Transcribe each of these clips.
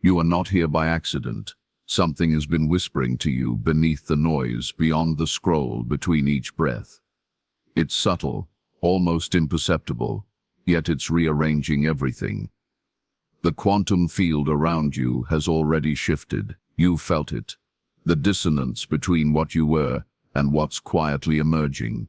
You are not here by accident. Something has been whispering to you beneath the noise, beyond the scroll between each breath. It's subtle, almost imperceptible, yet it's rearranging everything. The quantum field around you has already shifted. You felt it. The dissonance between what you were and what's quietly emerging.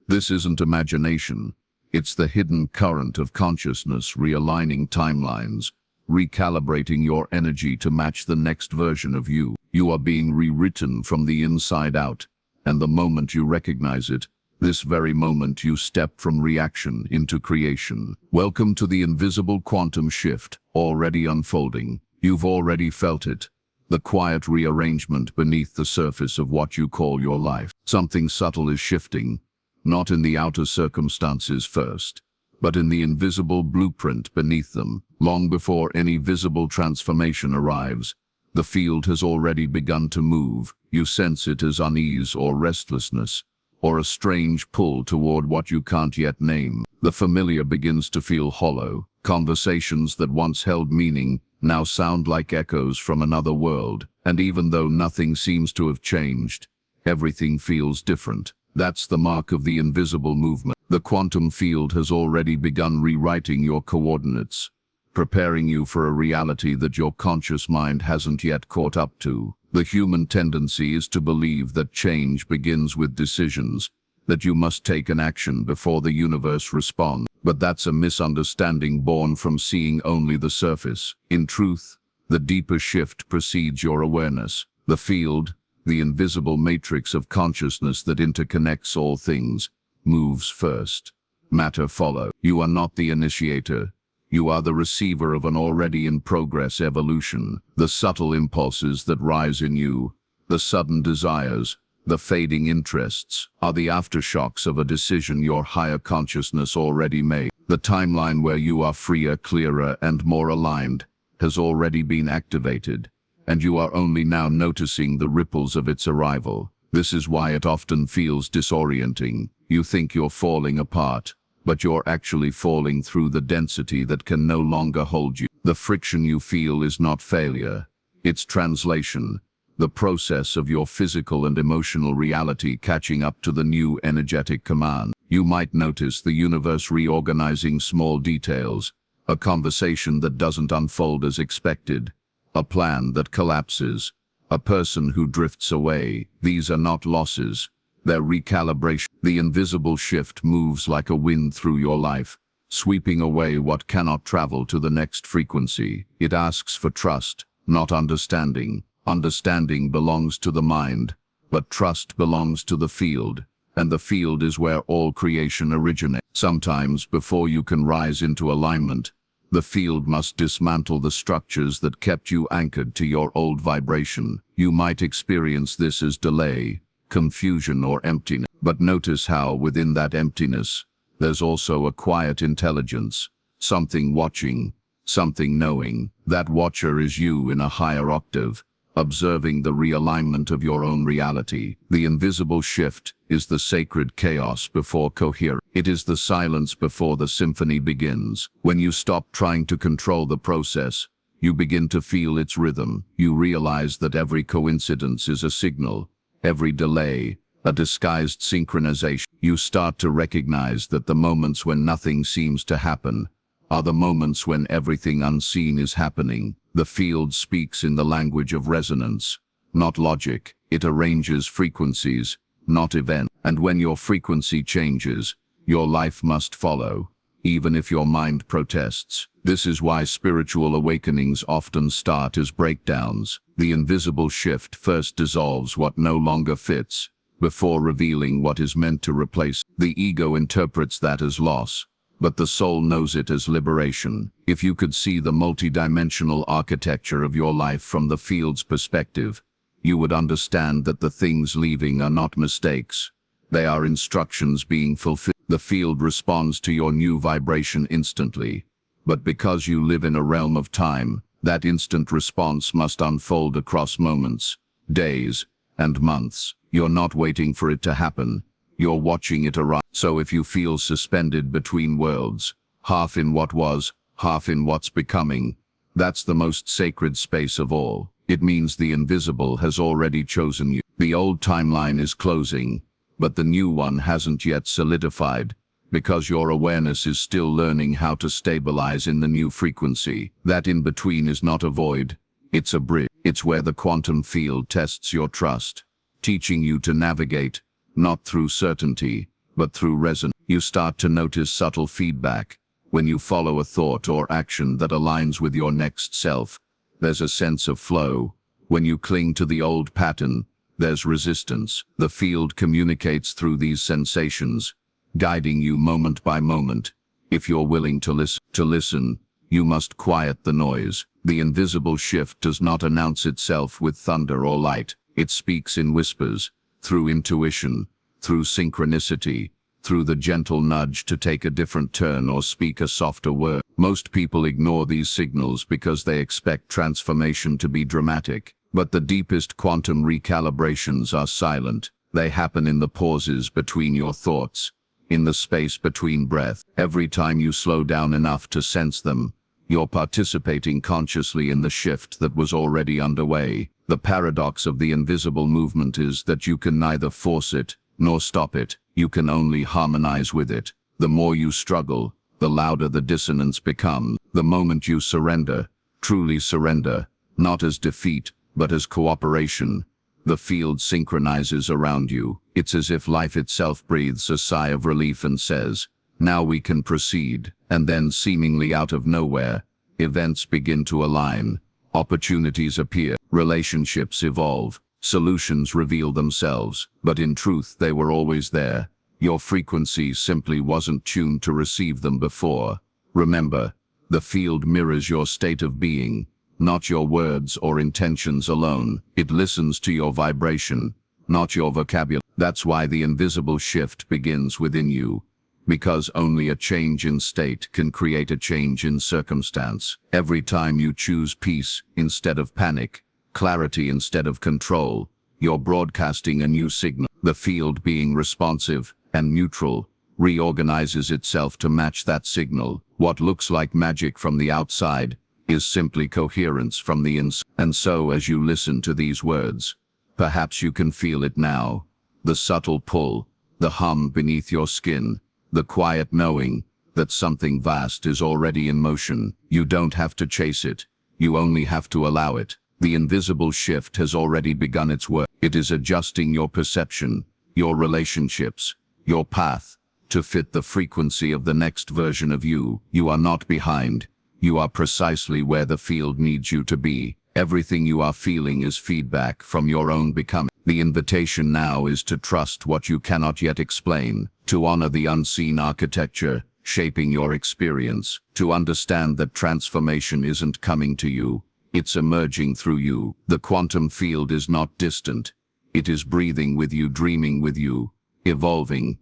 This isn't imagination. It's the hidden current of consciousness realigning timelines, recalibrating your energy to match the next version of you. You are being rewritten from the inside out, and the moment you recognize it, this very moment you step from reaction into creation. Welcome to the invisible quantum shift, already unfolding. You've already felt it. The quiet rearrangement beneath the surface of what you call your life. Something subtle is shifting, not in the outer circumstances first, but in the invisible blueprint beneath them. Long before any visible transformation arrives, the field has already begun to move. You sense it as unease or restlessness, or a strange pull toward what you can't yet name. The familiar begins to feel hollow. Conversations that once held meaning now sound like echoes from another world, and even though nothing seems to have changed, everything feels different. That's the mark of the invisible movement. The quantum field has already begun rewriting your coordinates, preparing you for a reality that your conscious mind hasn't yet caught up to. The human tendency is to believe that change begins with decisions, that you must take an action before the universe responds. But that's a misunderstanding born from seeing only the surface. In truth, the deeper shift precedes your awareness. The field, the invisible matrix of consciousness that interconnects all things, moves first. Matter follows. You are not the initiator. You are the receiver of an already in progress evolution. The subtle impulses that rise in you, the sudden desires, the fading interests, are the aftershocks of a decision your higher consciousness already made. The timeline where you are freer, clearer, and more aligned has already been activated, and you are only now noticing the ripples of its arrival. This is why it often feels disorienting. You think you're falling apart, but you're actually falling through the density that can no longer hold you. The friction you feel is not failure, it's translation. The process of your physical and emotional reality catching up to the new energetic command. You might notice the universe reorganizing small details, a conversation that doesn't unfold as expected, a plan that collapses, a person who drifts away. These are not losses, they're recalibration. The invisible shift moves like a wind through your life, sweeping away what cannot travel to the next frequency. It asks for trust, not understanding. Understanding belongs to the mind, but trust belongs to the field, and the field is where all creation originates. Sometimes, before you can rise into alignment, the field must dismantle the structures that kept you anchored to your old vibration. You might experience this as delay, confusion, or emptiness. But notice how, within that emptiness, there's also a quiet intelligence, something watching, something knowing. That watcher is you in a higher octave, observing the realignment of your own reality. The invisible shift is the sacred chaos before coherence. It is the silence before the symphony begins. When you stop trying to control the process, you begin to feel its rhythm. You realize that every coincidence is a signal, every delay, a disguised synchronization. You start to recognize that the moments when nothing seems to happen are the moments when everything unseen is happening. The field speaks in the language of resonance, not logic. It arranges frequencies, not events. And when your frequency changes, your life must follow, even if your mind protests. This is why spiritual awakenings often start as breakdowns. The invisible shift first dissolves what no longer fits, before revealing what is meant to replace. The ego interprets that as loss, but the soul knows it as liberation. If you could see the multidimensional architecture of your life from the field's perspective, you would understand that the things leaving are not mistakes. They are instructions being fulfilled. The field responds to your new vibration instantly, but because you live in a realm of time, that instant response must unfold across moments, days, and months. You're not waiting for it to happen. You're watching it arrive. So if you feel suspended between worlds, half in what was, half in what's becoming, That's the most sacred space of all. It means the invisible has already chosen you. The old timeline is closing, but the new one hasn't yet solidified, because your awareness is still learning how to stabilize in the new frequency. That in between is not a void, it's a bridge. It's where the quantum field tests your trust, teaching you to navigate, not through certainty, but through resonance. You start to notice subtle feedback. When you follow a thought or action that aligns with your next self, there's a sense of flow. When you cling to the old pattern, there's resistance. The field communicates through these sensations, guiding you moment by moment. If you're willing to listen, you must quiet the noise. The invisible shift does not announce itself with thunder or light. It speaks in whispers, through intuition, through synchronicity, through the gentle nudge to take a different turn or speak a softer word. Most people ignore these signals because they expect transformation to be dramatic. But the deepest quantum recalibrations are silent. They happen in the pauses between your thoughts, in the space between breath. Every time you slow down enough to sense them, you're participating consciously in the shift that was already underway. The paradox of the invisible movement is that you can neither force it nor stop it. You can only harmonize with it. The more you struggle, the louder the dissonance becomes. The moment you surrender, truly surrender, not as defeat, but as cooperation, the field synchronizes around you. It's as if life itself breathes a sigh of relief and says, "Now we can proceed." And then, seemingly out of nowhere, events begin to align. Opportunities appear, relationships evolve, solutions reveal themselves, but in truth they were always there. Your frequency simply wasn't tuned to receive them before. Remember, the field mirrors your state of being, not your words or intentions alone. It listens to your vibration, not your vocabulary. That's why the invisible shift begins within you, because only a change in state can create a change in circumstance. Every time you choose peace instead of panic, clarity instead of control, you're broadcasting a new signal. The field, being responsive and neutral, reorganizes itself to match that signal. What looks like magic from the outside is simply coherence from the inside. And so, as you listen to these words, perhaps you can feel it now. The subtle pull, the hum beneath your skin, the quiet knowing that something vast is already in motion. You don't have to chase it, you only have to allow it. The invisible shift has already begun its work. It is adjusting your perception, your relationships, your path, to fit the frequency of the next version of you. You are not behind. You are precisely where the field needs you to be. Everything you are feeling is feedback from your own becoming. The invitation now is to trust what you cannot yet explain, to honor the unseen architecture shaping your experience, to understand that transformation isn't coming to you, it's emerging through you. The quantum field is not distant. It is breathing with you, dreaming with you, evolving.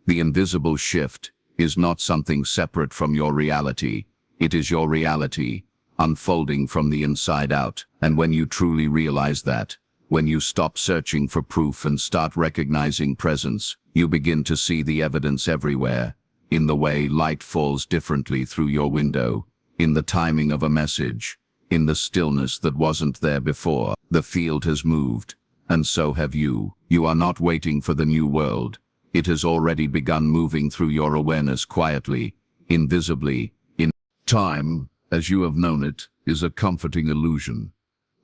The invisible shift is not something separate from your reality. It is your reality, unfolding from the inside out. And when you truly realize that, when you stop searching for proof and start recognizing presence, you begin to see the evidence everywhere, in the way light falls differently through your window, in the timing of a message, in the stillness that wasn't there before. The field has moved, and so have you. You are not waiting for the new world. It has already begun moving through your awareness quietly, invisibly. Time, as you have known it, is a comforting illusion,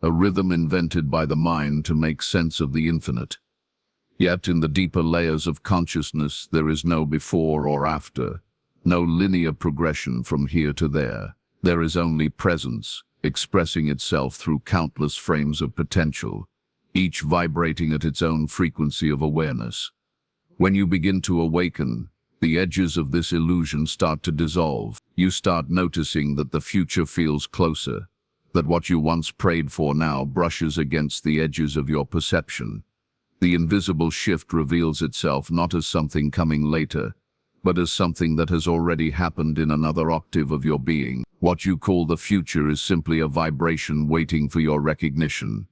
a rhythm invented by the mind to make sense of the infinite. Yet in the deeper layers of consciousness there is no before or after, no linear progression from here to there. There is only presence, expressing itself through countless frames of potential, each vibrating at its own frequency of awareness. When you begin to awaken, the edges of this illusion start to dissolve. You start noticing that the future feels closer, that what you once prayed for now brushes against the edges of your perception. The invisible shift reveals itself not as something coming later, but as something that has already happened in another octave of your being. What you call the future is simply a vibration waiting for your recognition.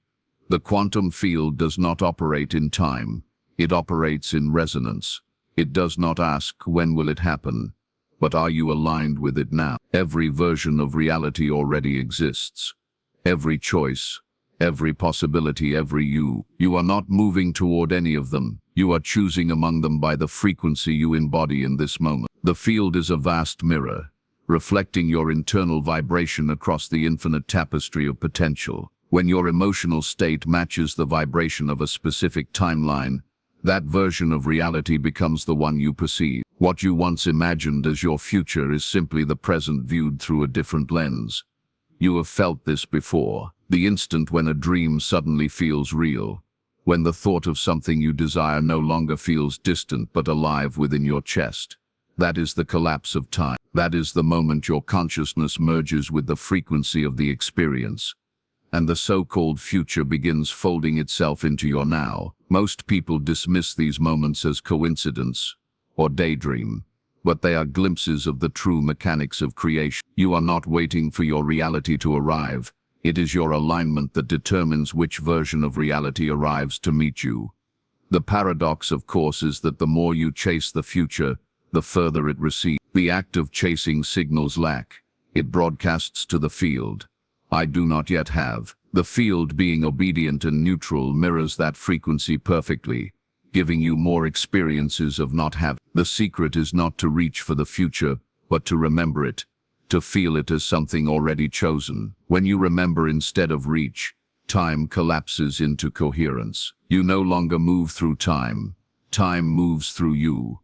The quantum field does not operate in time. It operates in resonance. It does not ask, when will it happen? but are you aligned with it now? Every version of reality already exists. Every choice, every possibility, every you. You are not moving toward any of them. You are choosing among them by the frequency you embody in this moment. The field is a vast mirror, reflecting your internal vibration across the infinite tapestry of potential. When your emotional state matches the vibration of a specific timeline, that version of reality becomes the one you perceive. What you once imagined as your future is simply the present viewed through a different lens. You have felt this before, the instant when a dream suddenly feels real, when the thought of something you desire no longer feels distant but alive within your chest. That is the collapse of time. That is the moment your consciousness merges with the frequency of the experience, and the so-called future begins folding itself into your now. Most people dismiss these moments as coincidence or daydream, but they are glimpses of the true mechanics of creation. You are not waiting for your reality to arrive. It is your alignment that determines which version of reality arrives to meet you. The paradox, of course, is that the more you chase the future, the further it recedes. The act of chasing signals lack. It broadcasts to the field, "I do not yet have." The field, being obedient and neutral, mirrors that frequency perfectly, giving you more experiences of not having. The secret is not to reach for the future, but to remember it, to feel it as something already chosen. When you remember instead of reach, time collapses into coherence. You no longer move through time. Time moves through you.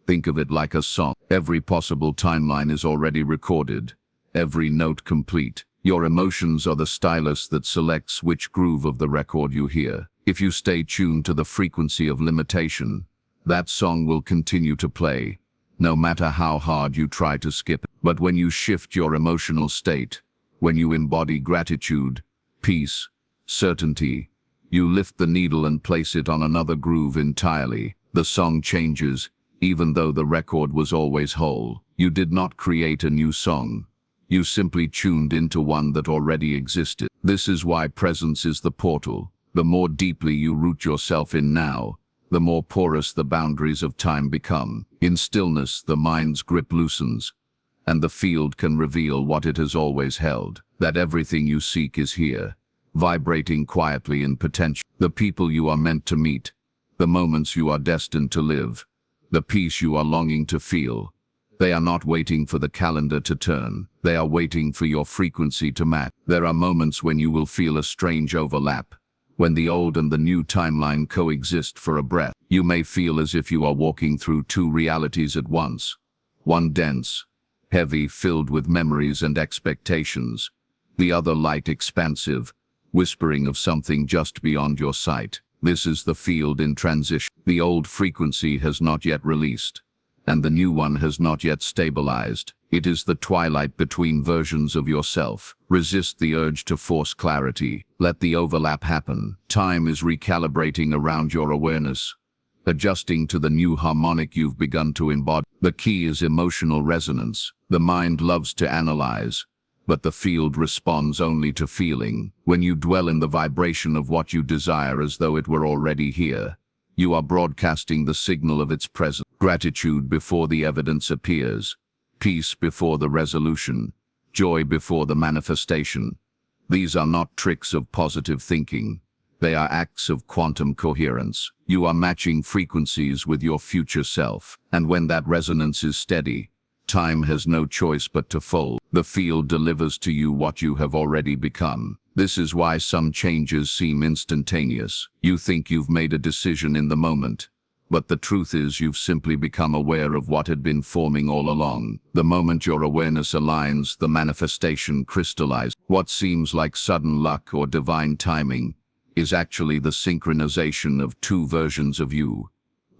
Think of it like a song. Every possible timeline is already recorded, every note complete. Your emotions are the stylus that selects which groove of the record you hear. If you stay tuned to the frequency of limitation, that song will continue to play, no matter how hard you try to skip it. But when you shift your emotional state, when you embody gratitude, peace, certainty, you lift the needle and place it on another groove entirely. The song changes, even though the record was always whole. You did not create a new song. You simply tuned into one that already existed. This is why presence is the portal. The more deeply you root yourself in now, the more porous the boundaries of time become. In stillness, the mind's grip loosens, and the field can reveal what it has always held, that everything you seek is here, vibrating quietly in potential. The people you are meant to meet, the moments you are destined to live, the peace you are longing to feel. They are not waiting for the calendar to turn. They are waiting for your frequency to match. There are moments when you will feel a strange overlap, when the old and the new timeline coexist for a breath. You may feel as if you are walking through two realities at once. One dense, heavy, filled with memories and expectations. The other light, expansive, whispering of something just beyond your sight. This is the field in transition. The old frequency has not yet released, and the new one has not yet stabilized. It is the twilight between versions of yourself. Resist the urge to force clarity. Let the overlap happen. Time is recalibrating around your awareness, adjusting to the new harmonic you've begun to embody. The key is emotional resonance. The mind loves to analyze, but the field responds only to feeling. When you dwell in the vibration of what you desire as though it were already here, you are broadcasting the signal of its presence. Gratitude before the evidence appears, peace before the resolution, joy before the manifestation. These are not tricks of positive thinking. They are acts of quantum coherence. You are matching frequencies with your future self, and when that resonance is steady, time has no choice but to fold. The field delivers to you what you have already become. This is why some changes seem instantaneous. You think you've made a decision in the moment, but the truth is you've simply become aware of what had been forming all along. The moment your awareness aligns, the manifestation crystallizes. What seems like sudden luck or divine timing is actually the synchronization of two versions of you,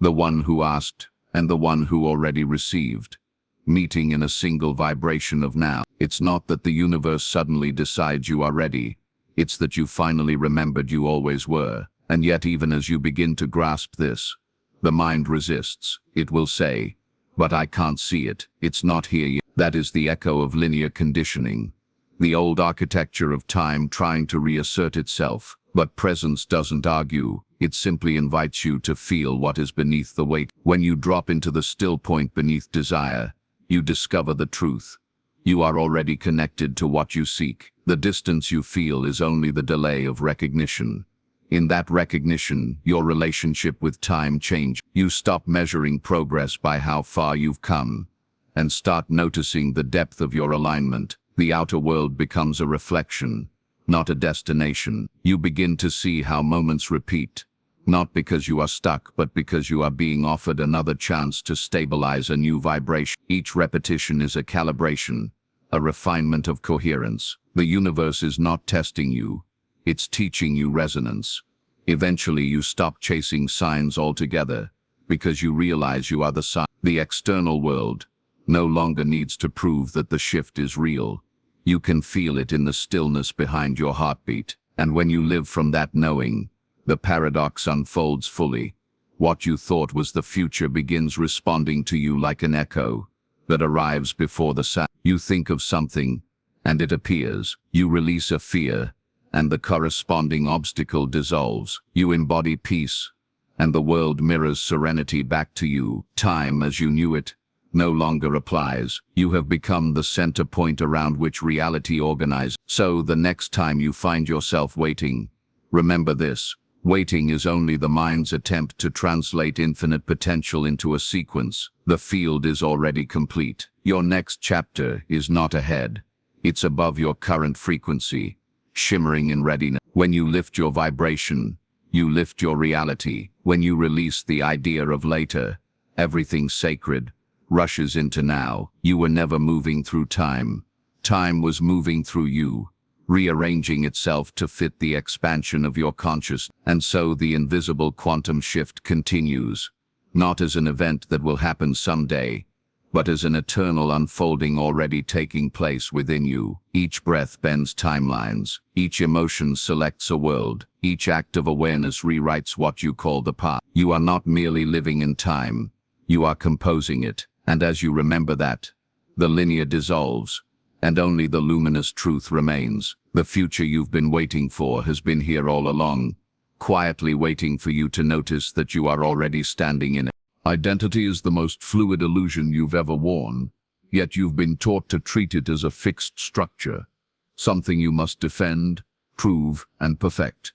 the one who asked and the one who already received, meeting in a single vibration of now. It's not that the universe suddenly decides you are ready. It's that you finally remembered you always were. And yet, even as you begin to grasp this, the mind resists. It will say, "But I can't see it. It's not here yet." That is the echo of linear conditioning, the old architecture of time trying to reassert itself. But presence doesn't argue. It simply invites you to feel what is beneath the weight. When you drop into the still point beneath desire, you discover the truth. You are already connected to what you seek. The distance you feel is only the delay of recognition. In that recognition, your relationship with time changes. You stop measuring progress by how far you've come, and start noticing the depth of your alignment. The outer world becomes a reflection, not a destination. You begin to see how moments repeat, not because you are stuck, but because you are being offered another chance to stabilize a new vibration. Each repetition is a calibration, a refinement of coherence. The universe is not testing you, it's teaching you resonance. Eventually you stop chasing signs altogether, because you realize you are the sign. The external world no longer needs to prove that the shift is real. You can feel it in the stillness behind your heartbeat. And when you live from that knowing, the paradox unfolds fully. What you thought was the future begins responding to you like an echo that arrives before the sound. You think of something, and it appears. You release a fear, and the corresponding obstacle dissolves. You embody peace, and the world mirrors serenity back to you. Time as you knew it no longer applies. You have become the center point around which reality organizes. So the next time you find yourself waiting, remember this: waiting is only the mind's attempt to translate infinite potential into a sequence. The field is already complete. Your next chapter is not ahead. It's above your current frequency, shimmering in readiness. When you lift your vibration, you lift your reality. When you release the idea of later, everything sacred rushes into now. You were never moving through time. Time was moving through you, rearranging itself to fit the expansion of your consciousness. And so the invisible quantum shift continues, not as an event that will happen someday, but as an eternal unfolding already taking place within you. Each breath bends timelines. Each emotion selects a world. Each act of awareness rewrites what you call the past. You are not merely living in time. You are composing it. And as you remember that, the linear dissolves, and only the luminous truth remains. The future you've been waiting for has been here all along, quietly waiting for you to notice that you are already standing in it. Identity is the most fluid illusion you've ever worn, yet you've been taught to treat it as a fixed structure, something you must defend, prove, and perfect.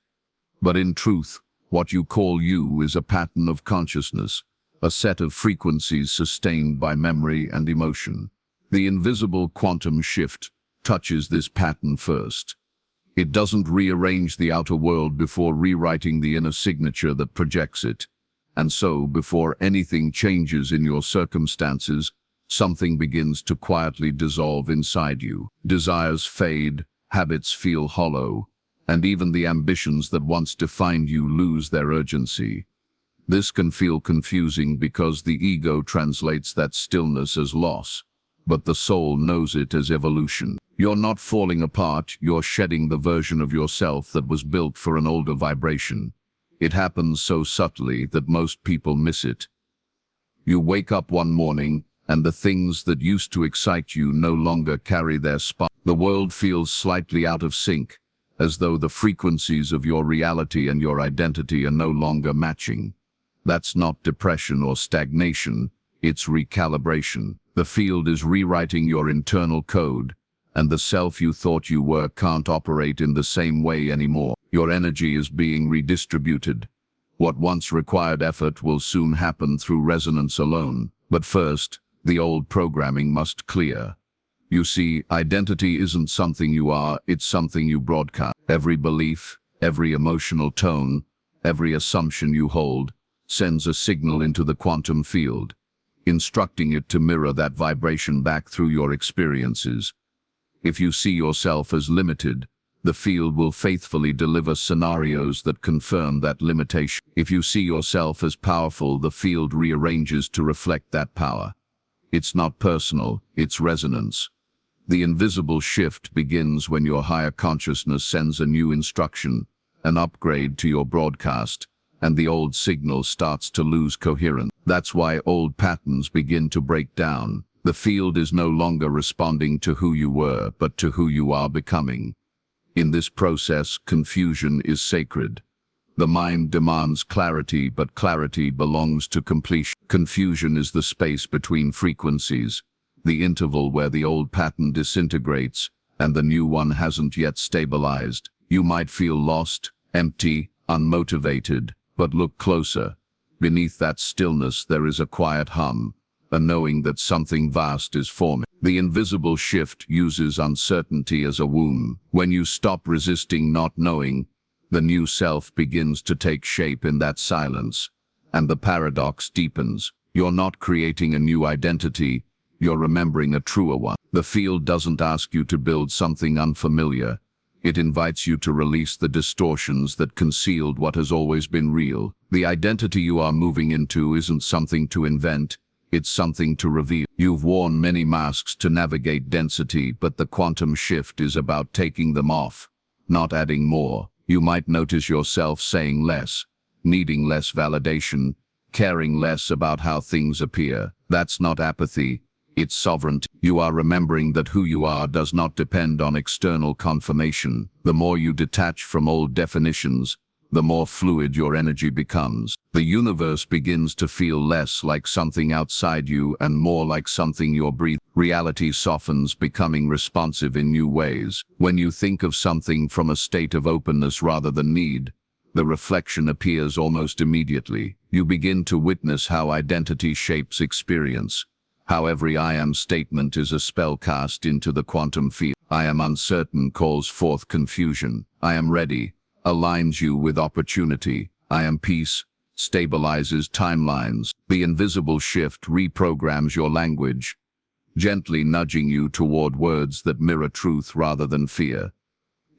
But in truth, what you call you is a pattern of consciousness, a set of frequencies sustained by memory and emotion. The invisible quantum shift touches this pattern first. It doesn't rearrange the outer world before rewriting the inner signature that projects it. And so, before anything changes in your circumstances, something begins to quietly dissolve inside you. Desires fade, habits feel hollow, and even the ambitions that once defined you lose their urgency. This can feel confusing because the ego translates that stillness as loss, but the soul knows it as evolution. You're not falling apart, you're shedding the version of yourself that was built for an older vibration. It happens so subtly that most people miss it. You wake up one morning, and the things that used to excite you no longer carry their spark. The world feels slightly out of sync, as though the frequencies of your reality and your identity are no longer matching. That's not depression or stagnation, it's recalibration. The field is rewriting your internal code, and the self you thought you were can't operate in the same way anymore. Your energy is being redistributed. What once required effort will soon happen through resonance alone. But first, the old programming must clear. You see, identity isn't something you are, it's something you broadcast. Every belief, every emotional tone, every assumption you hold, sends a signal into the quantum field, instructing it to mirror that vibration back through your experiences. If you see yourself as limited, the field will faithfully deliver scenarios that confirm that limitation. If you see yourself as powerful, the field rearranges to reflect that power. It's not personal, it's resonance. The invisible shift begins when your higher consciousness sends a new instruction, an upgrade to your broadcast, and the old signal starts to lose coherence. That's why old patterns begin to break down. The field is no longer responding to who you were, but to who you are becoming. In this process, confusion is sacred. The mind demands clarity, but clarity belongs to completion. Confusion is the space between frequencies, the interval where the old pattern disintegrates and the new one hasn't yet stabilized. You might feel lost, empty, unmotivated, but look closer. Beneath that stillness there is a quiet hum, a knowing that something vast is forming. The invisible shift uses uncertainty as a womb. When you stop resisting not knowing, the new self begins to take shape in that silence, and the paradox deepens. You're not creating a new identity, you're remembering a truer one. The field doesn't ask you to build something unfamiliar. It invites you to release the distortions that concealed what has always been real. The identity you are moving into isn't something to invent, it's something to reveal. You've worn many masks to navigate density, but the quantum shift is about taking them off, not adding more. You might notice yourself saying less, needing less validation, caring less about how things appear. That's not apathy, it's sovereignty. You are remembering that who you are does not depend on external confirmation. The more you detach from old definitions, the more fluid your energy becomes. The universe begins to feel less like something outside you and more like something you're breathing. Reality softens, becoming responsive in new ways. When you think of something from a state of openness rather than need, the reflection appears almost immediately. You begin to witness how identity shapes experience, how every I am statement is a spell cast into the quantum field. I am uncertain calls forth confusion. I am ready aligns you with opportunity. I am peace stabilizes timelines. The invisible shift reprograms your language, gently nudging you toward words that mirror truth rather than fear.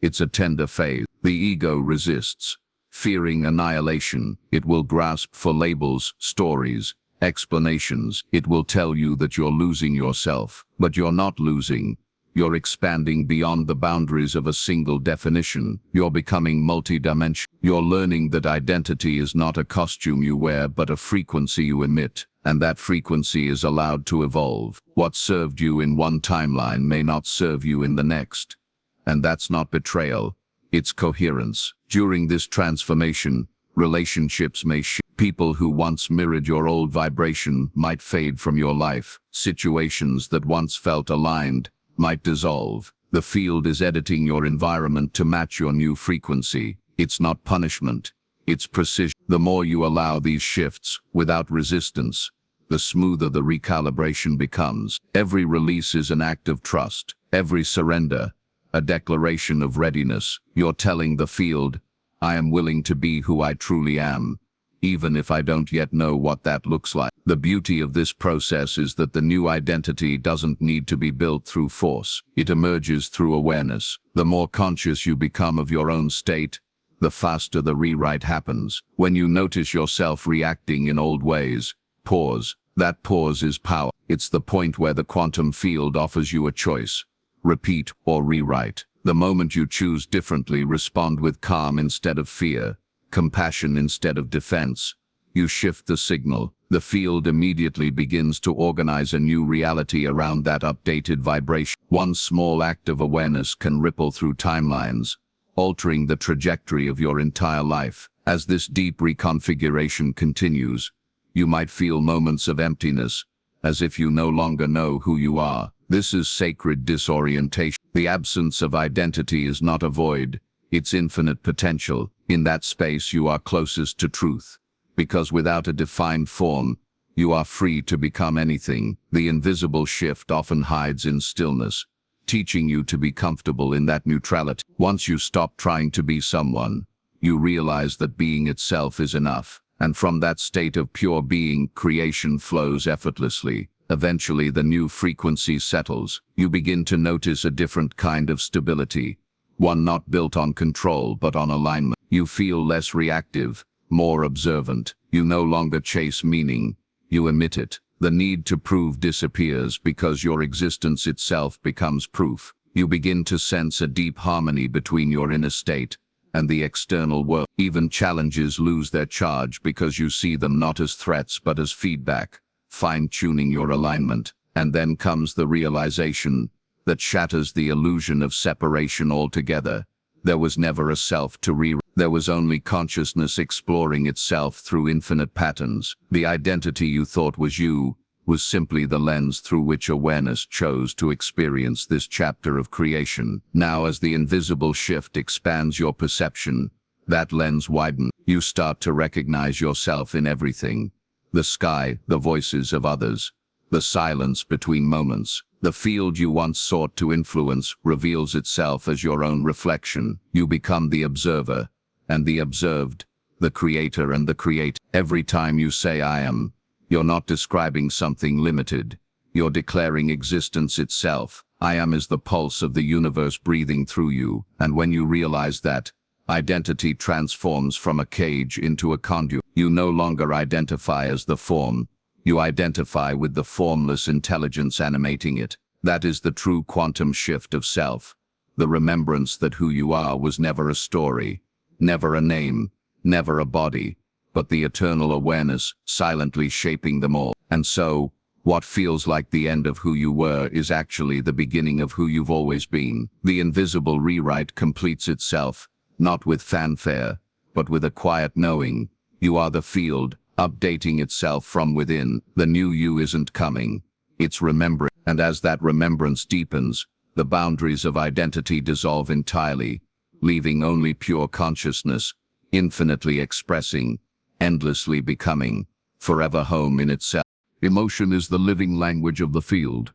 It's a tender phase. The ego resists, fearing annihilation. It will grasp for labels, stories, explanations. It will tell you that you're losing yourself, but you're not losing. You're expanding beyond the boundaries of a single definition. You're becoming multidimensional. You're learning that identity is not a costume you wear, but a frequency you emit, and that frequency is allowed to evolve. What served you in one timeline may not serve you in the next. And that's not betrayal, it's coherence. During this transformation, relationships may shift. People who once mirrored your old vibration might fade from your life. Situations that once felt aligned might dissolve. The field is editing your environment to match your new frequency. It's not punishment, it's precision. The more you allow these shifts without resistance, the smoother the recalibration becomes. Every release is an act of trust. Every surrender, a declaration of readiness. You're telling the field, I am willing to be who I truly am, even if I don't yet know what that looks like. The beauty of this process is that the new identity doesn't need to be built through force. It emerges through awareness. The more conscious you become of your own state, the faster the rewrite happens. When you notice yourself reacting in old ways, pause. That pause is power. It's the point where the quantum field offers you a choice: repeat or rewrite. The moment you choose differently, respond with calm instead of fear, compassion instead of defense, you shift the signal. The field immediately begins to organize a new reality around that updated vibration. One small act of awareness can ripple through timelines, altering the trajectory of your entire life. As this deep reconfiguration continues, you might feel moments of emptiness, as if you no longer know who you are. This is sacred disorientation. The absence of identity is not a void, it's infinite potential. In that space you are closest to truth, because without a defined form, you are free to become anything. The invisible shift often hides in stillness, teaching you to be comfortable in that neutrality. Once you stop trying to be someone, you realize that being itself is enough. And from that state of pure being, creation flows effortlessly. Eventually the new frequency settles. You begin to notice a different kind of stability, one not built on control but on alignment. You feel less reactive, more observant. You no longer chase meaning, you emit it. The need to prove disappears because your existence itself becomes proof. You begin to sense a deep harmony between your inner state and the external world. Even challenges lose their charge because you see them not as threats but as feedback, fine-tuning your alignment. And then comes the realization that shatters the illusion of separation altogether. There was never a self to rewrite. There was only consciousness exploring itself through infinite patterns. The identity you thought was you was simply the lens through which awareness chose to experience this chapter of creation. Now, as the invisible shift expands your perception, that lens widens. You start to recognize yourself in everything. The sky, the voices of others, the silence between moments. The field you once sought to influence reveals itself as your own reflection. You become the observer, and the observed, the creator and the create. Every time you say I am, you're not describing something limited. You're declaring existence itself. I am is the pulse of the universe breathing through you, and when you realize that, identity transforms from a cage into a conduit. You no longer identify as the form. You identify with the formless intelligence animating it. That is the true quantum shift of self. The remembrance that who you are was never a story, never a name, never a body, but the eternal awareness silently shaping them all. And so, what feels like the end of who you were is actually the beginning of who you've always been. The invisible rewrite completes itself, not with fanfare, but with a quiet knowing. You are the field, updating itself from within. The new you isn't coming, it's remembering. And as that remembrance deepens, the boundaries of identity dissolve entirely, leaving only pure consciousness, infinitely expressing, endlessly becoming, forever home in itself. Emotion is the living language of the field,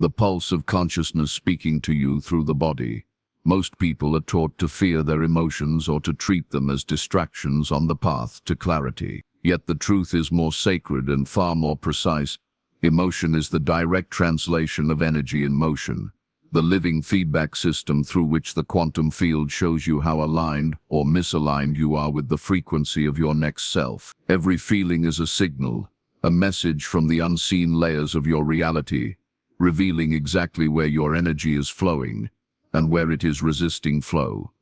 the pulse of consciousness speaking to you through the body. Most people are taught to fear their emotions or to treat them as distractions on the path to clarity. Yet the truth is more sacred and far more precise. Emotion is the direct translation of energy in motion, the living feedback system through which the quantum field shows you how aligned or misaligned you are with the frequency of your next self. Every feeling is a signal, a message from the unseen layers of your reality, revealing exactly where your energy is flowing and where it is resisting flow.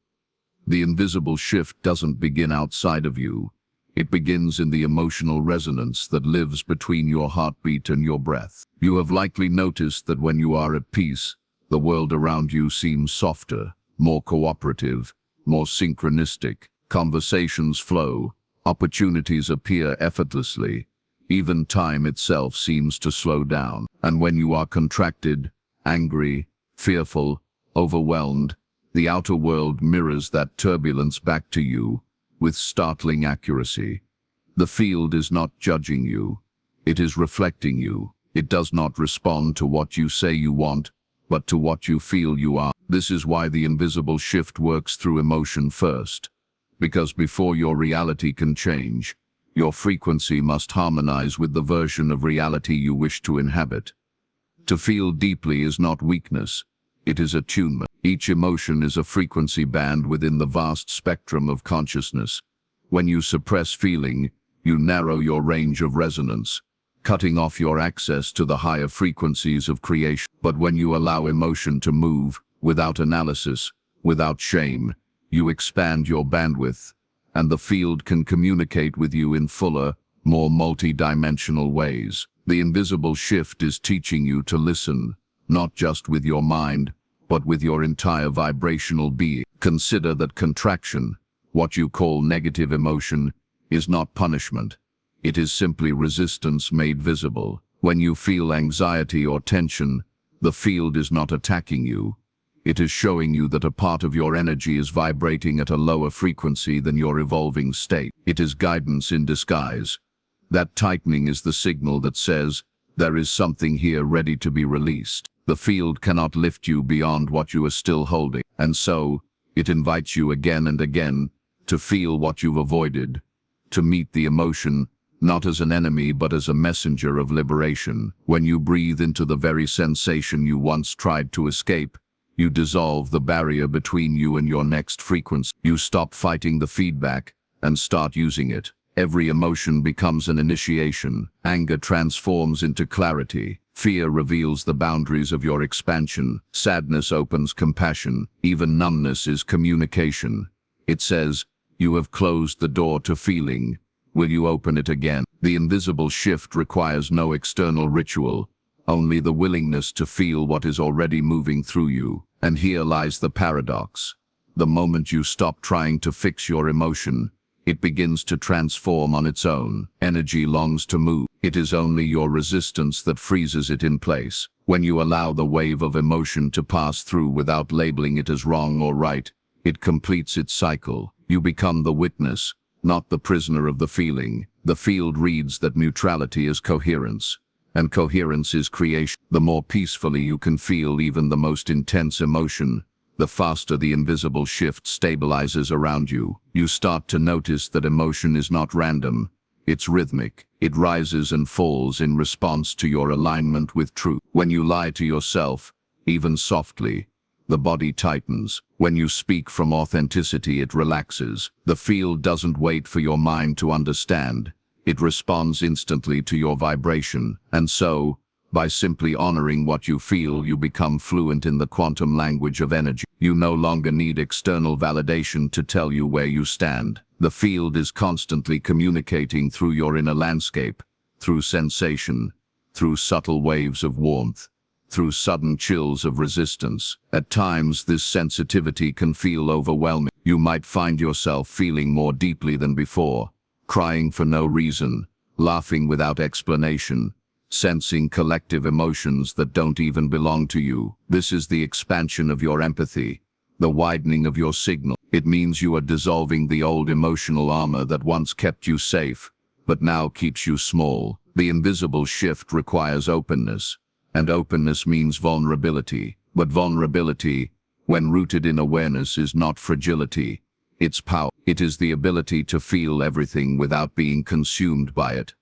The invisible shift doesn't begin outside of you. It begins in the emotional resonance that lives between your heartbeat and your breath. You have likely noticed that when you are at peace, the world around you seems softer, more cooperative, more synchronistic. Conversations flow, opportunities appear effortlessly. Even time itself seems to slow down. And when you are contracted, angry, fearful, overwhelmed, the outer world mirrors that turbulence back to you with startling accuracy. The field is not judging you. It is reflecting you. It does not respond to what you say you want, but to what you feel you are. This is why the invisible shift works through emotion first. Because before your reality can change, your frequency must harmonize with the version of reality you wish to inhabit. To feel deeply is not weakness. It is attunement. Each emotion is a frequency band within the vast spectrum of consciousness. When you suppress feeling, you narrow your range of resonance, cutting off your access to the higher frequencies of creation. But when you allow emotion to move, without analysis, without shame, you expand your bandwidth, and the field can communicate with you in fuller, more multi-dimensional ways. The invisible shift is teaching you to listen, not just with your mind, but with your entire vibrational being. Consider that contraction, what you call negative emotion, is not punishment. It is simply resistance made visible. When you feel anxiety or tension, the field is not attacking you. It is showing you that a part of your energy is vibrating at a lower frequency than your evolving state. It is guidance in disguise. That tightening is the signal that says, there is something here ready to be released. The field cannot lift you beyond what you are still holding, and so, it invites you again and again to feel what you've avoided, to meet the emotion, not as an enemy but as a messenger of liberation. When you breathe into the very sensation you once tried to escape, you dissolve the barrier between you and your next frequency. You stop fighting the feedback and start using it. Every emotion becomes an initiation. Anger transforms into clarity. Fear reveals the boundaries of your expansion. Sadness opens compassion. Even numbness is communication. It says, you have closed the door to feeling. Will you open it again? The invisible shift requires no external ritual, only the willingness to feel what is already moving through you. And here lies the paradox. The moment you stop trying to fix your emotion, it begins to transform on its own. Energy longs to move. It is only your resistance that freezes it in place. When you allow the wave of emotion to pass through without labeling it as wrong or right, it completes its cycle. You become the witness, not the prisoner of the feeling. The field reads that neutrality is coherence, and coherence is creation. The more peacefully you can feel even the most intense emotion, the faster the invisible shift stabilizes around you. You start to notice that emotion is not random. It's rhythmic. It rises and falls in response to your alignment with truth. When you lie to yourself, even softly, the body tightens. When you speak from authenticity, it relaxes. The field doesn't wait for your mind to understand. It responds instantly to your vibration. And so, by simply honoring what you feel, you become fluent in the quantum language of energy. You no longer need external validation to tell you where you stand. The field is constantly communicating through your inner landscape, through sensation, through subtle waves of warmth, through sudden chills of resistance. At times, this sensitivity can feel overwhelming. You might find yourself feeling more deeply than before, crying for no reason, laughing without explanation, sensing collective emotions that don't even belong to you. This is the expansion of your empathy, the widening of your signal. It means you are dissolving the old emotional armor that once kept you safe, but now keeps you small. The invisible shift requires openness, and openness means vulnerability. But vulnerability, when rooted in awareness, is not fragility. It's power. It is the ability to feel everything without being consumed by it.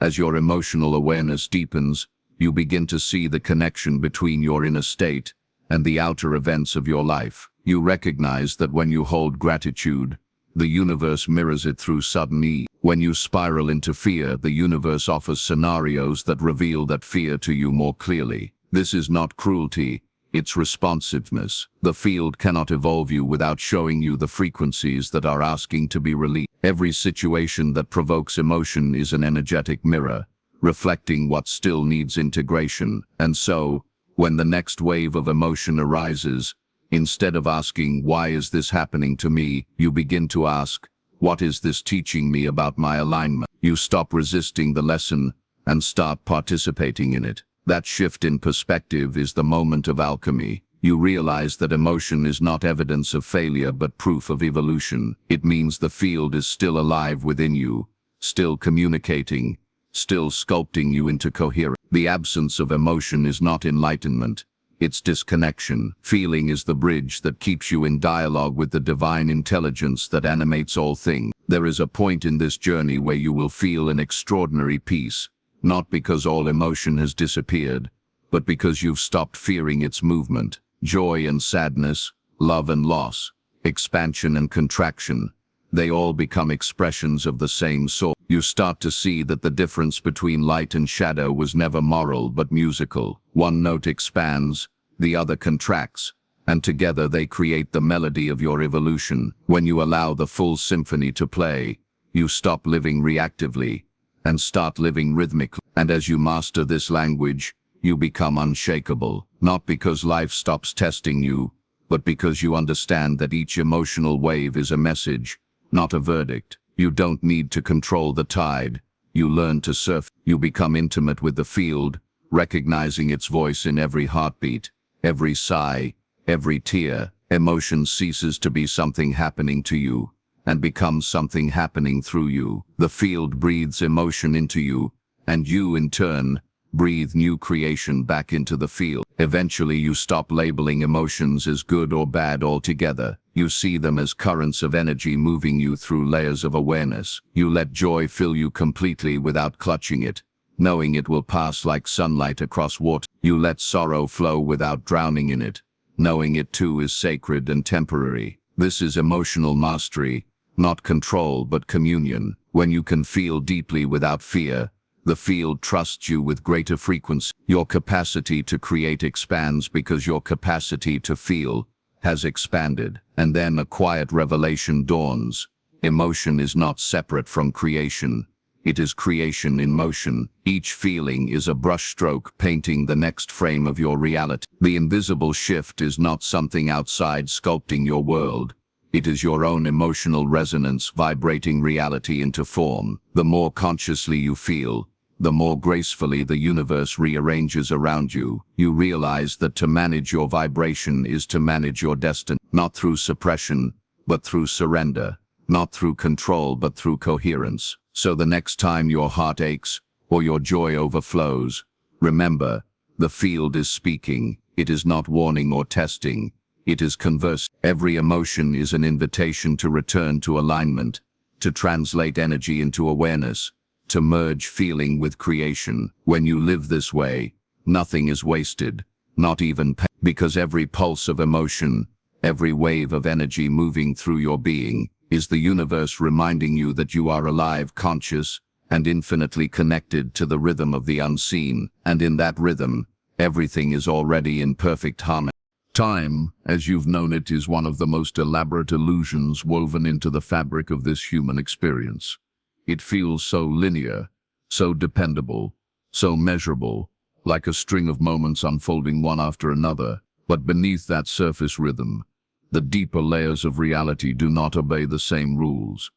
As your emotional awareness deepens, you begin to see the connection between your inner state and the outer events of your life. You recognize that when you hold gratitude, the universe mirrors it through sudden ease. When you spiral into fear, the universe offers scenarios that reveal that fear to you more clearly. This is not cruelty, it's responsiveness. The field cannot evolve you without showing you the frequencies that are asking to be released. Every situation that provokes emotion is an energetic mirror, reflecting what still needs integration. And so, when the next wave of emotion arises, instead of asking, "Why is this happening to me?" you begin to ask, "What is this teaching me about my alignment?" You stop resisting the lesson and start participating in it. That shift in perspective is the moment of alchemy. You realize that emotion is not evidence of failure but proof of evolution. It means the field is still alive within you, still communicating, still sculpting you into coherence. The absence of emotion is not enlightenment. It's disconnection. Feeling is the bridge that keeps you in dialogue with the divine intelligence that animates all things. There is a point in this journey where you will feel an extraordinary peace, not because all emotion has disappeared, but because you've stopped fearing its movement. Joy and sadness, love and loss, expansion and contraction, they all become expressions of the same soul. You start to see that the difference between light and shadow was never moral but musical. One note expands, the other contracts, and together they create the melody of your evolution. When you allow the full symphony to play, you stop living reactively and start living rhythmically. And as you master this language, you become unshakable, not because life stops testing you, but because you understand that each emotional wave is a message, not a verdict. You don't need to control the tide. You learn to surf. You become intimate with the field, recognizing its voice in every heartbeat, every sigh, every tear. Emotion ceases to be something happening to you and becomes something happening through you. The field breathes emotion into you, and you, in turn, breathe new creation back into the field. Eventually, you stop labeling emotions as good or bad altogether. You see them as currents of energy moving you through layers of awareness. You let joy fill you completely without clutching it, knowing it will pass like sunlight across water. You let sorrow flow without drowning in it, knowing it too is sacred and temporary. This is emotional mastery, not control but communion. When you can feel deeply without fear, the field trusts you with greater frequency. Your capacity to create expands because your capacity to feel has expanded. And then a quiet revelation dawns. Emotion is not separate from creation. It is creation in motion. Each feeling is a brushstroke painting the next frame of your reality. The invisible shift is not something outside sculpting your world. It is your own emotional resonance vibrating reality into form. The more consciously you feel, the more gracefully the universe rearranges around you. You realize that to manage your vibration is to manage your destiny, not through suppression, but through surrender, not through control, but through coherence. So the next time your heart aches or your joy overflows, remember, the field is speaking. It is not warning or testing. It is conversing. Every emotion is an invitation to return to alignment, to translate energy into awareness, to merge feeling with creation. When you live this way, nothing is wasted, not even pain, because every pulse of emotion, every wave of energy moving through your being, is the universe reminding you that you are alive, conscious, and infinitely connected to the rhythm of the unseen. And in that rhythm, everything is already in perfect harmony. Time, as you've known it, is one of the most elaborate illusions woven into the fabric of this human experience. It feels so linear, so dependable, so measurable, like a string of moments unfolding one after another. But beneath that surface rhythm, the deeper layers of reality do not obey the same rules.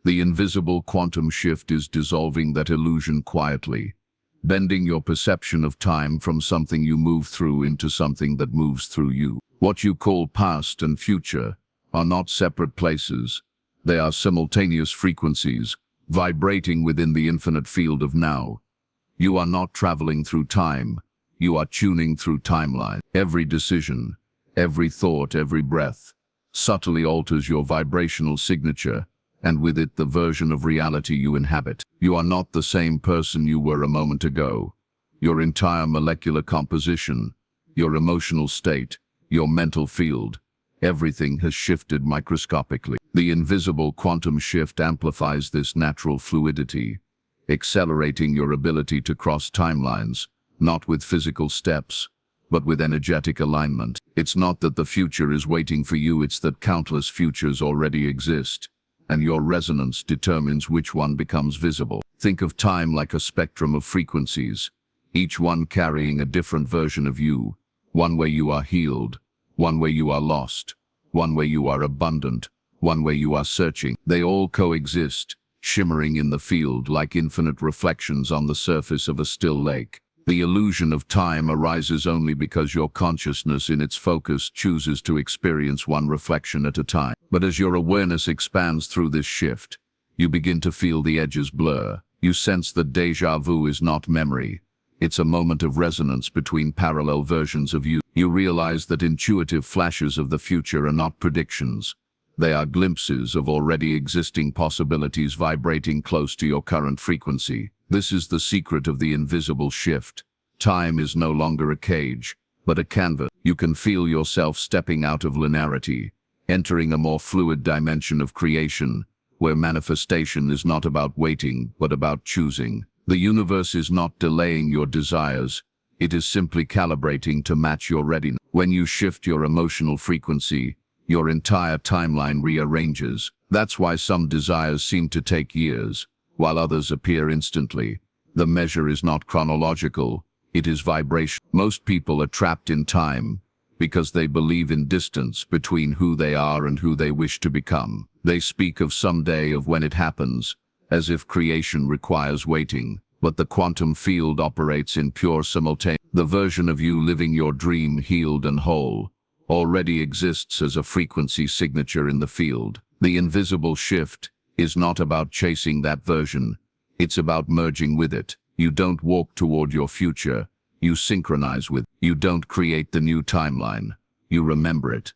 The invisible quantum shift is dissolving that illusion quietly, bending your perception of time from something you move through into something that moves through you. What you call past and future are not separate places. They are simultaneous frequencies, vibrating within the infinite field of now. You are not traveling through time. You are tuning through timeline. Every decision, every thought, every breath, subtly alters your vibrational signature, and with it the version of reality you inhabit. You are not the same person you were a moment ago. Your entire molecular composition, your emotional state, your mental field, everything has shifted microscopically. The invisible quantum shift amplifies this natural fluidity, accelerating your ability to cross timelines, not with physical steps, but with energetic alignment. It's not that the future is waiting for you, it's that countless futures already exist, and your resonance determines which one becomes visible. Think of time like a spectrum of frequencies, each one carrying a different version of you. One way you are healed, one way you are lost, one way you are abundant, one way you are searching. They all coexist, shimmering in the field like infinite reflections on the surface of a still lake. The illusion of time arises only because your consciousness in its focus chooses to experience one reflection at a time. But as your awareness expands through this shift, you begin to feel the edges blur. You sense that déjà vu is not memory. It's a moment of resonance between parallel versions of you. You realize that intuitive flashes of the future are not predictions. They are glimpses of already existing possibilities vibrating close to your current frequency. This is the secret of the invisible shift. Time is no longer a cage, but a canvas. You can feel yourself stepping out of linearity, entering a more fluid dimension of creation, where manifestation is not about waiting, but about choosing. The universe is not delaying your desires. It is simply calibrating to match your readiness. When you shift your emotional frequency, your entire timeline rearranges. That's why some desires seem to take years, while others appear instantly. The measure is not chronological, it is vibration. Most people are trapped in time because they believe in distance between who they are and who they wish to become. They speak of someday, of when it happens, as if creation requires waiting. But the quantum field operates in pure simultaneity. The version of you living your dream, healed and whole, already exists as a frequency signature in the field. The invisible shift is not about chasing that version, it's about merging with it. You don't walk toward your future, you synchronize with it. You don't create the new timeline, you remember it.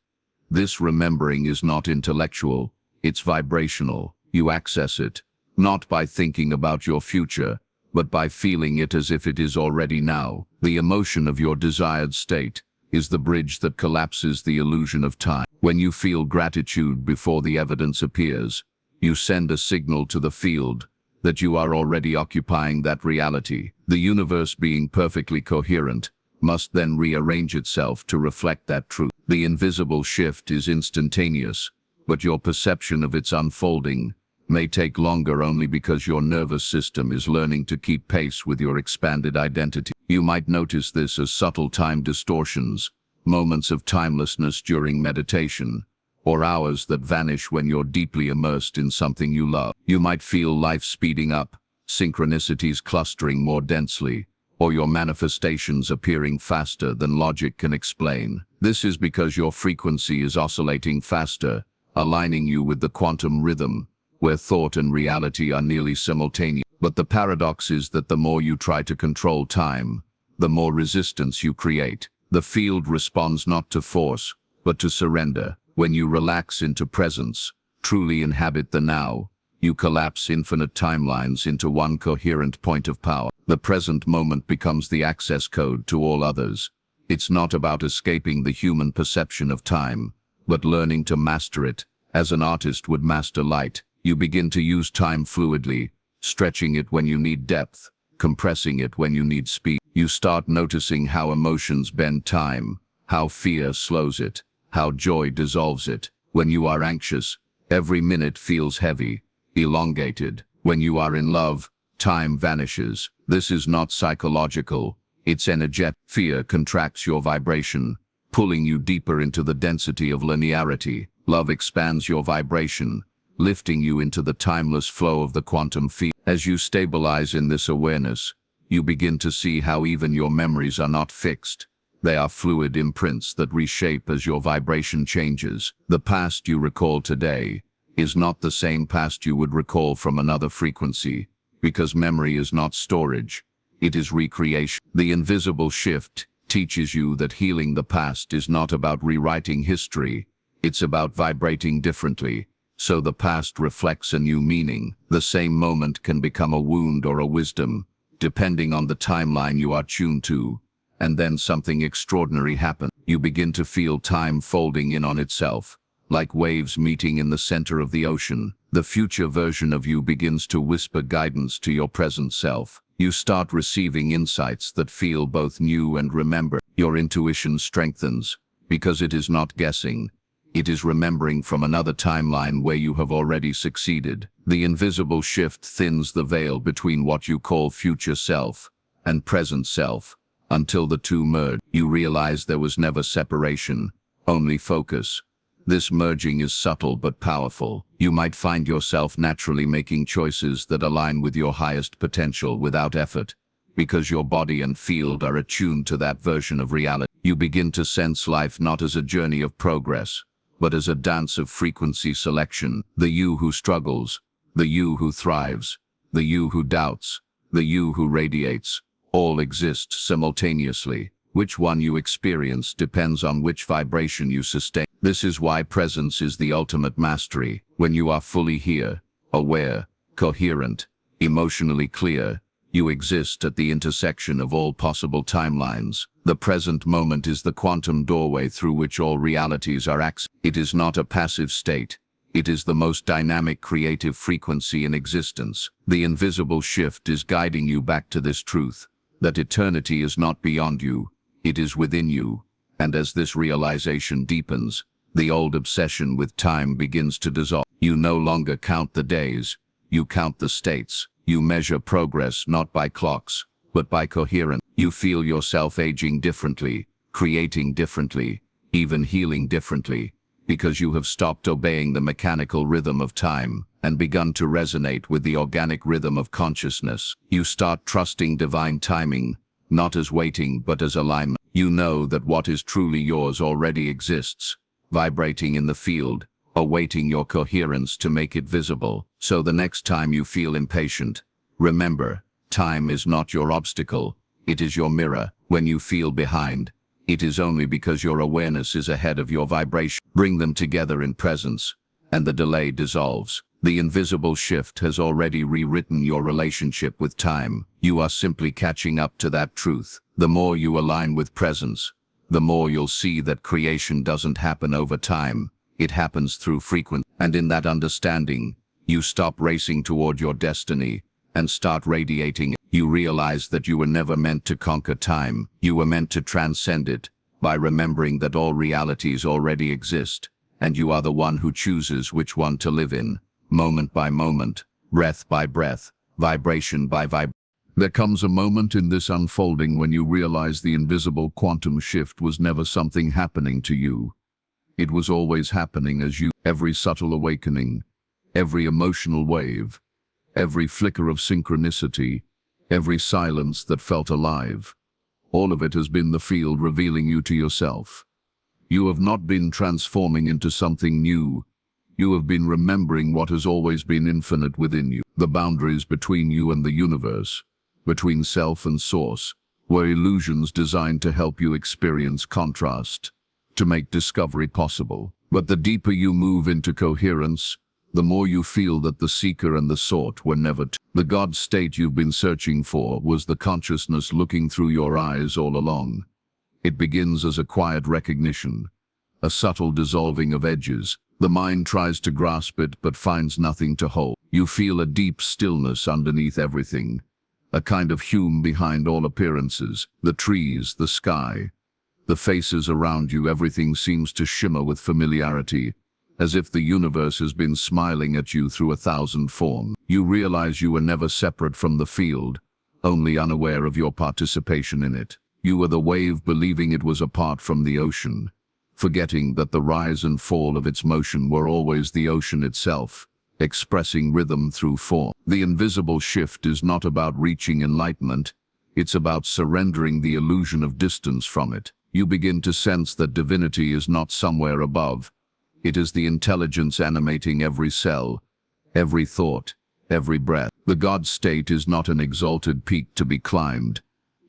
This remembering is not intellectual, it's vibrational. You access it, not by thinking about your future, but by feeling it as if it is already now. The emotion of your desired state is the bridge that collapses the illusion of time. When you feel gratitude before the evidence appears, you send a signal to the field that you are already occupying that reality. The universe, being perfectly coherent, must then rearrange itself to reflect that truth. The invisible shift is instantaneous, but your perception of its unfolding may take longer only because your nervous system is learning to keep pace with your expanded identity. You might notice this as subtle time distortions, moments of timelessness during meditation, or hours that vanish when you're deeply immersed in something you love. You might feel life speeding up, synchronicities clustering more densely, or your manifestations appearing faster than logic can explain. This is because your frequency is oscillating faster, aligning you with the quantum rhythm, where thought and reality are nearly simultaneous. But the paradox is that the more you try to control time, the more resistance you create. The field responds not to force, but to surrender. When you relax into presence, truly inhabit the now, you collapse infinite timelines into one coherent point of power. The present moment becomes the access code to all others. It's not about escaping the human perception of time, but learning to master it. As an artist would master light, you begin to use time fluidly, stretching it when you need depth, compressing it when you need speed. You start noticing how emotions bend time, how fear slows it, how joy dissolves it. When you are anxious, every minute feels heavy, elongated. When you are in love, time vanishes. This is not psychological, it's energetic. Fear contracts your vibration, pulling you deeper into the density of linearity. Love expands your vibration, lifting you into the timeless flow of the quantum field. As you stabilize in this awareness, you begin to see how even your memories are not fixed. They are fluid imprints that reshape as your vibration changes. The past you recall today is not the same past you would recall from another frequency, because memory is not storage, it is recreation. The invisible shift teaches you that healing the past is not about rewriting history, it's about vibrating differently, so the past reflects a new meaning. The same moment can become a wound or a wisdom, depending on the timeline you are tuned to. And then something extraordinary happens. You begin to feel time folding in on itself, like waves meeting in the center of the ocean. The future version of you begins to whisper guidance to your present self. You start receiving insights that feel both new and remembered. Your intuition strengthens, because it is not guessing. It is remembering from another timeline where you have already succeeded. The invisible shift thins the veil between what you call future self and present self. Until the two merge, you realize there was never separation, only focus. This merging is subtle but powerful. You might find yourself naturally making choices that align with your highest potential without effort, because your body and field are attuned to that version of reality. You begin to sense life not as a journey of progress, but as a dance of frequency selection. The you who struggles, the you who thrives, the you who doubts, the you who radiates, all exist simultaneously. Which one you experience depends on which vibration you sustain. This is why presence is the ultimate mastery. When you are fully here, aware, coherent, emotionally clear, you exist at the intersection of all possible timelines. The present moment is the quantum doorway through which all realities are accessed. It is not a passive state. It is the most dynamic creative frequency in existence. The invisible shift is guiding you back to this truth, that eternity is not beyond you, it is within you. And as this realization deepens, the old obsession with time begins to dissolve. You no longer count the days, you count the states. You measure progress not by clocks, but by coherence. You feel yourself aging differently, creating differently, even healing differently, because you have stopped obeying the mechanical rhythm of time and begun to resonate with the organic rhythm of consciousness. You start trusting divine timing, not as waiting but as alignment. You know that what is truly yours already exists, vibrating in the field, awaiting your coherence to make it visible. So the next time you feel impatient, remember, time is not your obstacle, it is your mirror. When you feel behind, it is only because your awareness is ahead of your vibration. Bring them together in presence, and the delay dissolves. The invisible shift has already rewritten your relationship with time. You are simply catching up to that truth. The more you align with presence, the more you'll see that creation doesn't happen over time. It happens through frequency. And in that understanding, you stop racing toward your destiny and start radiating. You realize that you were never meant to conquer time. You were meant to transcend it by remembering that all realities already exist, and you are the one who chooses which one to live in, moment by moment, breath by breath, vibration by vibration. There comes a moment in this unfolding when you realize the invisible quantum shift was never something happening to you. It was always happening as you. Every subtle awakening, every emotional wave, every flicker of synchronicity, every silence that felt alive. All of it has been the field revealing you to yourself. You have not been transforming into something new. You have been remembering what has always been infinite within you. The boundaries between you and the universe, between self and source, were illusions designed to help you experience contrast, to make discovery possible. But the deeper you move into coherence, the more you feel that the seeker and the sought were never two. The God state you've been searching for was the consciousness looking through your eyes all along. It begins as a quiet recognition, a subtle dissolving of edges. The mind tries to grasp it but finds nothing to hold. You feel a deep stillness underneath everything, a kind of hum behind all appearances, the trees, the sky, the faces around you. Everything seems to shimmer with familiarity, as if the universe has been smiling at you through 1,000 forms. You realize you were never separate from the field, only unaware of your participation in it. You were the wave believing it was apart from the ocean, forgetting that the rise and fall of its motion were always the ocean itself, expressing rhythm through form. The invisible shift is not about reaching enlightenment, it's about surrendering the illusion of distance from it. You begin to sense that divinity is not somewhere above. It is the intelligence animating every cell, every thought, every breath. The God state is not an exalted peak to be climbed.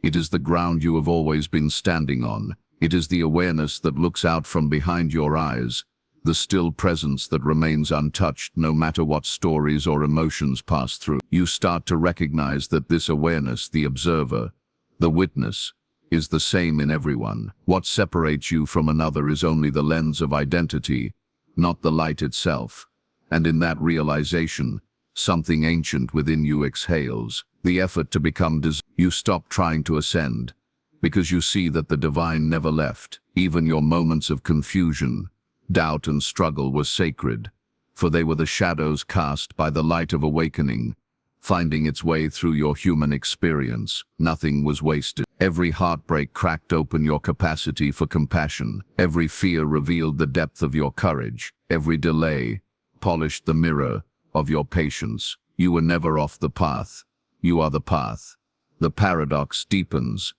It is the ground you have always been standing on. It is the awareness that looks out from behind your eyes, the still presence that remains untouched no matter what stories or emotions pass through. You start to recognize that this awareness, the observer, the witness, is the same in everyone. What separates you from another is only the lens of identity, not the light itself. And in that realization, something ancient within you exhales. The effort to become you stop trying to ascend, because you see that the divine never left. Even your moments of confusion, doubt and struggle were sacred, for they were the shadows cast by the light of awakening, finding its way through your human experience. Nothing was wasted. Every heartbreak cracked open your capacity for compassion. Every fear revealed the depth of your courage. Every delay polished the mirror of your patience. You were never off the path. You are the path. The paradox deepens.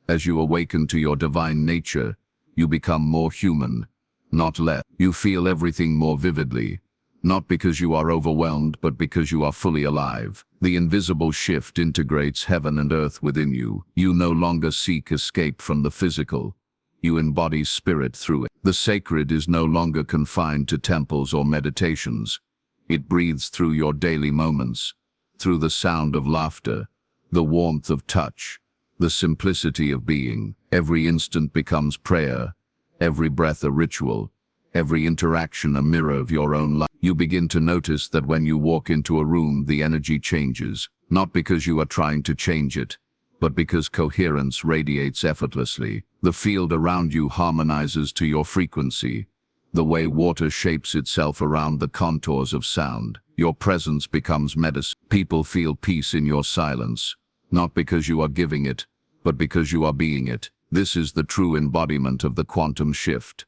As you awaken to your divine nature, you become more human, not less. You feel everything more vividly, not because you are overwhelmed, but because you are fully alive. The invisible shift integrates heaven and earth within you. You no longer seek escape from the physical. You embody spirit through it. The sacred is no longer confined to temples or meditations. It breathes through your daily moments, through the sound of laughter, the warmth of touch, the simplicity of being. Every instant becomes prayer, every breath a ritual, every interaction a mirror of your own life. You begin to notice that when you walk into a room, the energy changes, not because you are trying to change it, but because coherence radiates effortlessly. The field around you harmonizes to your frequency, the way water shapes itself around the contours of sound. Your presence becomes medicine. People feel peace in your silence, not because you are giving it, but because you are being it. This is the true embodiment of the quantum shift.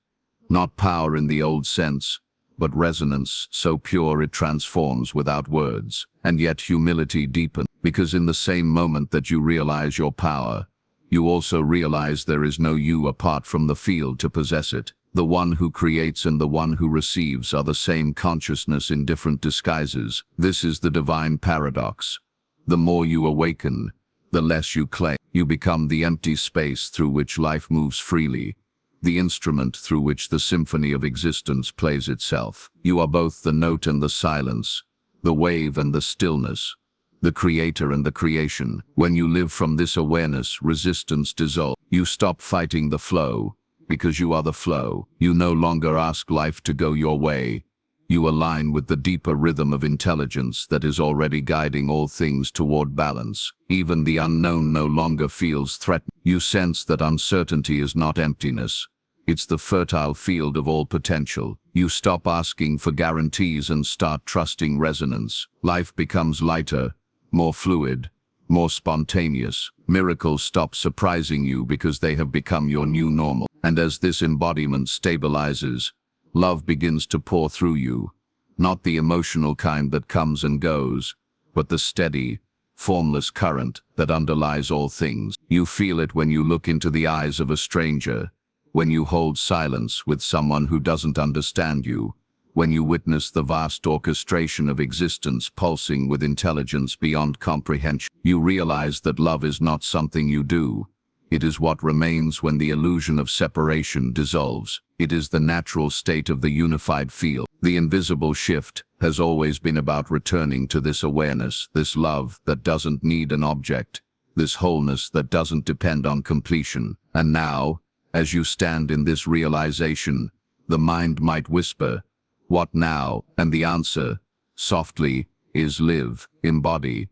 Not power in the old sense, but resonance so pure it transforms without words. And yet humility deepens, because in the same moment that you realize your power, you also realize there is no you apart from the field to possess it. The one who creates and the one who receives are the same consciousness in different disguises. This is the divine paradox. The more you awaken, the less you claim. You become the empty space through which life moves freely, the instrument through which the symphony of existence plays itself. You are both the note and the silence, the wave and the stillness, the creator and the creation. When you live from this awareness, resistance dissolves. You stop fighting the flow, because you are the flow. You no longer ask life to go your way. You align with the deeper rhythm of intelligence that is already guiding all things toward balance. Even the unknown no longer feels threatened. You sense that uncertainty is not emptiness. It's the fertile field of all potential. You stop asking for guarantees and start trusting resonance. Life becomes lighter, more fluid, more spontaneous. Miracles stop surprising you because they have become your new normal. And as this embodiment stabilizes, love begins to pour through you, not the emotional kind that comes and goes, but the steady, formless current that underlies all things. You feel it when you look into the eyes of a stranger, when you hold silence with someone who doesn't understand you, when you witness the vast orchestration of existence pulsing with intelligence beyond comprehension. You realize that love is not something you do. It is what remains when the illusion of separation dissolves. It is the natural state of the unified field. The invisible shift has always been about returning to this awareness, this love that doesn't need an object, this wholeness that doesn't depend on completion. And now, as you stand in this realization, the mind might whisper, "What now?" And the answer, softly, is live, embody,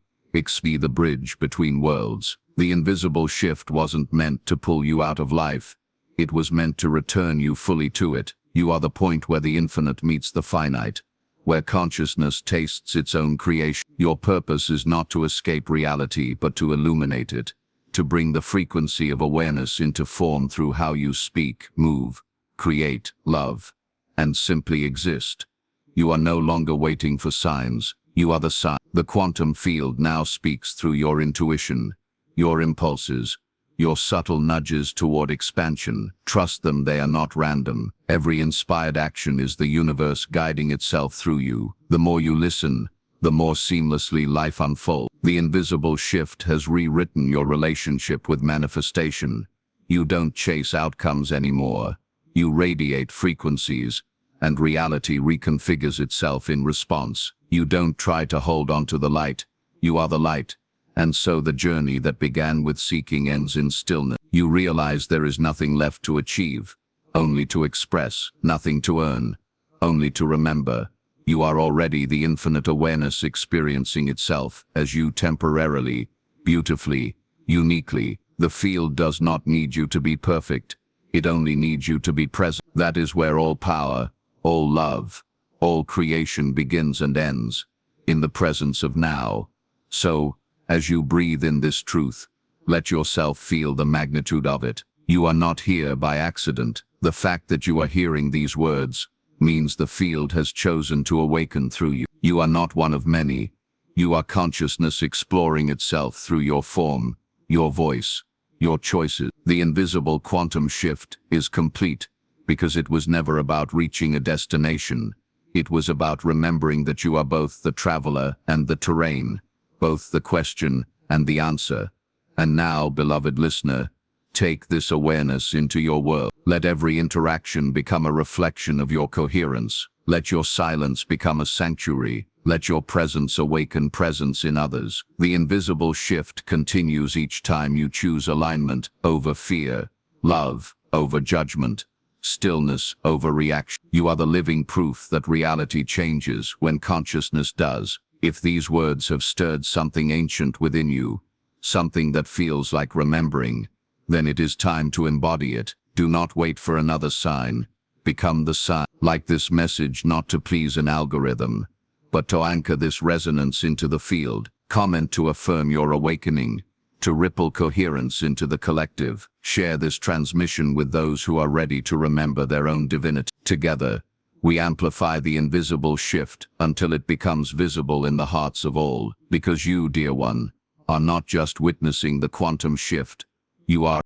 be the bridge between worlds. The invisible shift wasn't meant to pull you out of life. It was meant to return you fully to it. You are the point where the infinite meets the finite, where consciousness tastes its own creation. Your purpose is not to escape reality, but to illuminate it, to bring the frequency of awareness into form through how you speak, move, create, love, and simply exist. You are no longer waiting for signs. You are the sign. The quantum field now speaks through your intuition, your impulses, your subtle nudges toward expansion. Trust them, they are not random. Every inspired action is the universe guiding itself through you. The more you listen, the more seamlessly life unfolds. The invisible shift has rewritten your relationship with manifestation. You don't chase outcomes anymore. You radiate frequencies, and reality reconfigures itself in response. You don't try to hold on to the light. You are the light. And so the journey that began with seeking ends in stillness. You realize there is nothing left to achieve, only to express, nothing to earn, only to remember. You are already the infinite awareness experiencing itself as you temporarily, beautifully, uniquely. The field does not need you to be perfect. It only needs you to be present. That is where all power, all love, all creation begins and ends, in the presence of now. So, as you breathe in this truth, let yourself feel the magnitude of it. You are not here by accident. The fact that you are hearing these words means the field has chosen to awaken through you. You are not one of many. You are consciousness exploring itself through your form, your voice, your choices. The invisible quantum shift is complete because it was never about reaching a destination. It was about remembering that you are both the traveler and the terrain, both the question and the answer. And now, beloved listener, take this awareness into your world. Let every interaction become a reflection of your coherence. Let your silence become a sanctuary. Let your presence awaken presence in others. The invisible shift continues each time you choose alignment over fear, love over judgment, stillness over reaction. You are the living proof that reality changes when consciousness does. If these words have stirred something ancient within you, something that feels like remembering, then it is time to embody it. Do not wait for another sign. Become the sign. Like this message, not to please an algorithm, but to anchor this resonance into the field. Comment to affirm your awakening, to ripple coherence into the collective. Share this transmission with those who are ready to remember their own divinity. Together, we amplify the invisible shift until it becomes visible in the hearts of all. Because you, dear one, are not just witnessing the quantum shift. You are